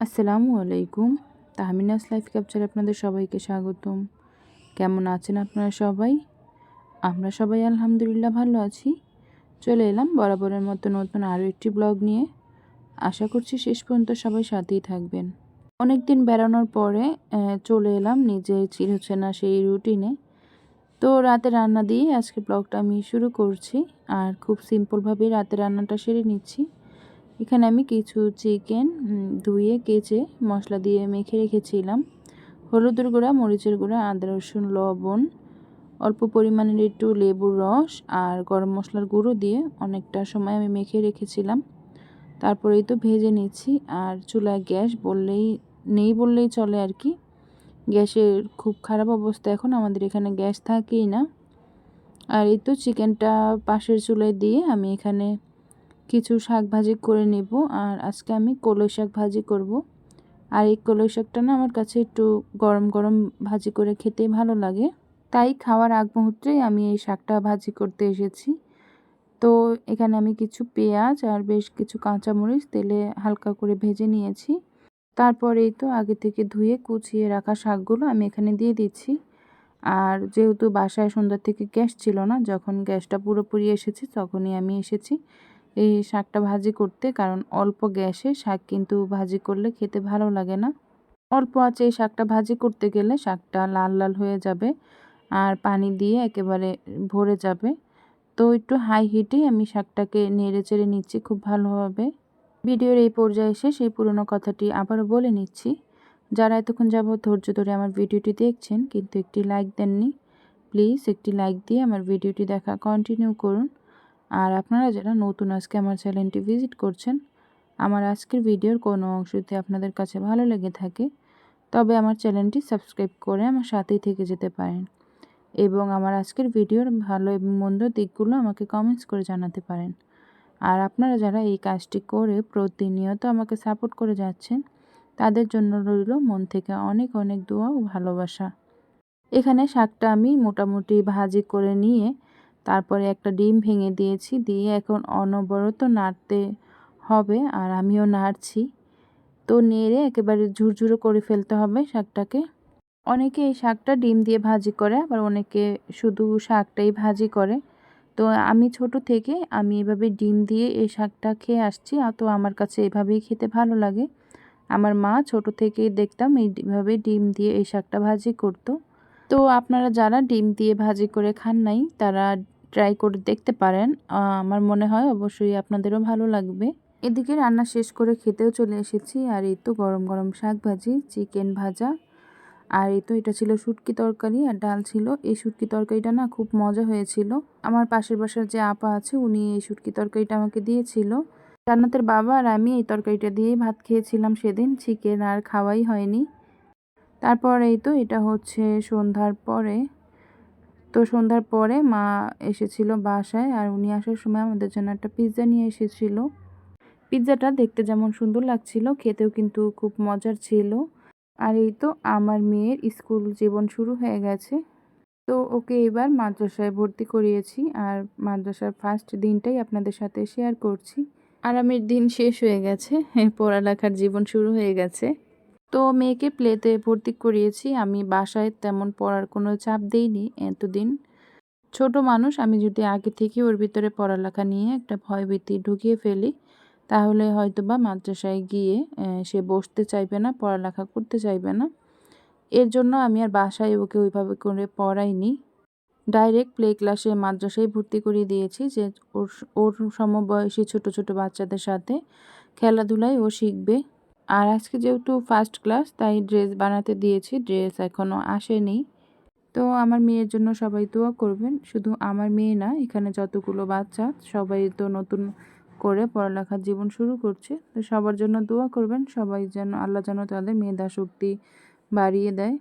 আসসালামু আলাইকুম। তাহমিনাস লাইফ ক্যাপচারে আপনাদের সবাইকে স্বাগতম। কেমন আছেন আপনারা সবাই? আমরা সবাই আলহামদুলিল্লাহ ভালো আছি। চলে এলাম বরাবরের মতো নতুন আরও একটি ব্লগ নিয়ে। আশা করছি শেষ পর্যন্ত সবাই সাথেই থাকবেন। অনেক দিন বেড়ানোর পরে চলে এলাম নিজের চিরচেনা সেই রুটিনে। তো রাতে রান্না দিয়ে আজকে ব্লগটা আমি শুরু করছি। আর খুব সিম্পলভাবেই রাতে রান্নাটা সেরে নিচ্ছি। এখানে আমি কিছু চিকেন ধুয়ে কেচে মশলা দিয়ে মেখে রেখেছিলাম। হলুদের গুঁড়া, মরিচের গুঁড়া, আদা রসুন, লবণ, অল্প পরিমাণের একটু লেবুর রস আর গরম মশলার গুঁড়ো দিয়ে অনেকটা সময় আমি মেখে রেখেছিলাম। তারপরেই তো ভেজে নিচ্ছি। আর চুলায় গ্যাস নেই বললেই চলে আর কি। গ্যাসের খুব খারাপ অবস্থা, এখন আমাদের এখানে গ্যাস থাকেই না। আর এই তো চিকেনটা পাশের চুলায় দিয়ে আমি এখানে কিছু শাক ভাজি করে নেব। আর আজকে আমি কলই শাক ভাজি করব। আর এই কলই শাকটা না আমার কাছে একটু গরম গরম ভাজি করে খেতে ভালো লাগে, তাই খাওয়ার আগ মুহূর্তেই আমি এই শাকটা ভাজি করতে এসেছি। তো এখানে আমি কিছু পেঁয়াজ আর বেশ কিছু কাঁচামরিচ তেলে হালকা করে ভেজে নিয়েছি। তারপরেই তো আগে থেকে ধুয়ে কুচিয়ে রাখা শাকগুলো আমি এখানে দিয়ে দিচ্ছি। আর যেহেতু বাসায় সন্ধ্যা থেকে গ্যাস ছিল না, যখন গ্যাসটা পুরোপুরি এসেছে তখনই আমি এসেছি এই শাকটা ভাজি করতে। কারণ অল্প গ্যাসে শাক কিন্তু ভাজি করলে খেতে ভালো লাগে না। অল্প আঁচে এই শাকটা ভাজি করতে গেলে শাকটা লাল লাল হয়ে যাবে আর পানি দিয়ে একেবারে ভরে যাবে। তো একটু হাই হিটেই আমি শাকটাকে নেড়ে চেড়ে নিচ্ছি খুব ভালোভাবে। ভিডিওর এই পর্যায়ে এসে সেই পুরনো কথাটি আবারও বলে নিচ্ছি। যারা এতক্ষণ যাবত ধৈর্য ধরে আমার ভিডিওটি দেখছেন কিন্তু একটি লাইক দেননি, প্লিজ একটি লাইক দিয়ে আমার ভিডিওটি দেখা কন্টিনিউ করুন। আর আপনারা যারা নতুন আজকে আমার চ্যানেলটি ভিজিট করছেন, আমার আজকের ভিডিওর কোনো অংশতে আপনাদের কাছে ভালো লেগে থাকে তবে আমার চ্যানেলটি সাবস্ক্রাইব করে আমার সাথেই থেকে যেতে পারেন এবং আমার আজকের ভিডিওর ভালো এবং মন্দ দিকগুলো আমাকে কমেন্টস করে জানাতে পারেন। আর আপনারা যারা এই কাজটি করে প্রতিনিয়ত আমাকে সাপোর্ট করে যাচ্ছেন, তাদের জন্য রইল মন থেকে অনেক অনেক দোয়া ও ভালোবাসা। এখানে শাকটা আমি মোটামুটি ভাজি করে নিয়ে তারপরে একটা ডিম ভেঙে দিয়েছি, দিয়ে এখন অনবরত নাড়তে হবে আর আমিও নাড়ছি। তো নেড়ে একেবারে ঝুরঝুরো করে ফেলতে হবে শাকটাকে। অনেকে এই শাকটা ডিম দিয়ে ভাজি করে, আবার অনেকে শুধু শাকটাই ভাজি করে। তো আমি ছোট থেকে আমি এভাবে ডিম দিয়ে এই শাকটা খেয়ে আসছি, তো আমার কাছে এভাবেই খেতে ভালো লাগে। আমার মা ছোট থেকেই দেখতাম এইভাবে ডিম দিয়ে এই শাকটা ভাজি করতো। তো আপনারা যারা ডিম দিয়ে ভাজি করে খান নাই তারা ট্রাই করে দেখতে পারেন। আমার মনে হয় অবশ্যই আপনাদেরও ভালো লাগবে। এদিকে রান্না শেষ করে খেতেও চলে এসেছি। আর এই তো গরম গরম শাক ভাজি, চিকেন ভাজা, আর এই তো এটা ছিল শুটকি তরকারি আর ডাল ছিল। এই শুটকি তরকারিটা না খুব মজা হয়েছিল। আমার পাশের বাসার যে আপা আছে উনি এই শুটকি তরকারিটা আমাকে দিয়েছিল। জান্নাতের বাবা আর আমি এই তরকারিটা দিয়েই ভাত খেয়েছিলাম সেদিন, চিকেন আর খাওয়াই হয়নি। তারপর এই তো এটা হচ্ছে সন্ধ্যার পরে। তো সন্ধ্যার পরে মা এসেছিল বাসায়, আর উনি আসার সময় আমাদের জন্য একটা পিৎজা নিয়ে এসেছিল। পিৎজাটা দেখতে যেমন সুন্দর লাগছিল, খেতেও কিন্তু খুব মজার ছিল। আর এই তো আমার মেয়ের স্কুল জীবন শুরু হয়ে গেছে। তো ওকে এবার মাদ্রাসায় ভর্তি করিয়েছি, আর মাদ্রাসার ফার্স্ট দিনটাই আপনাদের সাথে শেয়ার করছি। আরামের দিন শেষ হয়ে গেছে, পড়ালেখার জীবন শুরু হয়ে গেছে। তো মেয়েকে প্লেতে ভর্তি করিয়েছি। আমি বাসায় তেমন পড়ার কোনো চাপ দেইনি এতদিন। ছোট মানুষ, আমি যদি আগে থেকে ওর ভিতরে পড়ালেখা নিয়ে একটা ভয়ভীতি ঢুকিয়ে ফেলি তাহলে হয়তোবা মাদ্রাসায় গিয়ে সে বসতে চাইবে না, পড়ালেখা করতে চাইবে না। এর জন্য আমি আর বাসায় ওকে ওইভাবে করে পড়াইনি, ডাইরেক্ট প্লে ক্লাসে মাদ্রাসায় ভর্তি করিয়ে দিয়েছি যে ওর ওর সমবয়সী ছোট ছোট বাচ্চাদের সাথে খেলাধুলায় ও শিখবে। আর আজকে যেহেতু ফার্স্ট ক্লাস তাই ড্রেস বানাতে দিয়েছি, ড্রেস এখনও আসেনি। তো আমার মেয়ের জন্য সবাই দোয়া করবেন। শুধু আমার মেয়ে না, এখানে যতগুলো বাচ্চা সবাই তো নতুন করে পড়ালেখার জীবন শুরু করছে। তো সবার জন্য দোয়া করবেন, সবাই যেন আল্লাহ যেন তাদের মেধা শক্তি বাড়িয়ে দেয়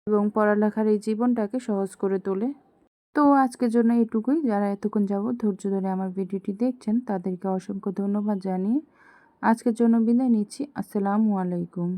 এবং পড়ালেখার এই জীবনটাকে সহজ করে তোলে। তো আজকের জন্য এটুকুই। যারা এতক্ষণ যাবত ধৈর্য ধরে আমার ভিডিওটি দেখছেন তাদেরকে অসংখ্য ধন্যবাদ জানিয়ে আজকের জন্য বিদায় নিচ্ছি। আসসালামু আলাইকুম।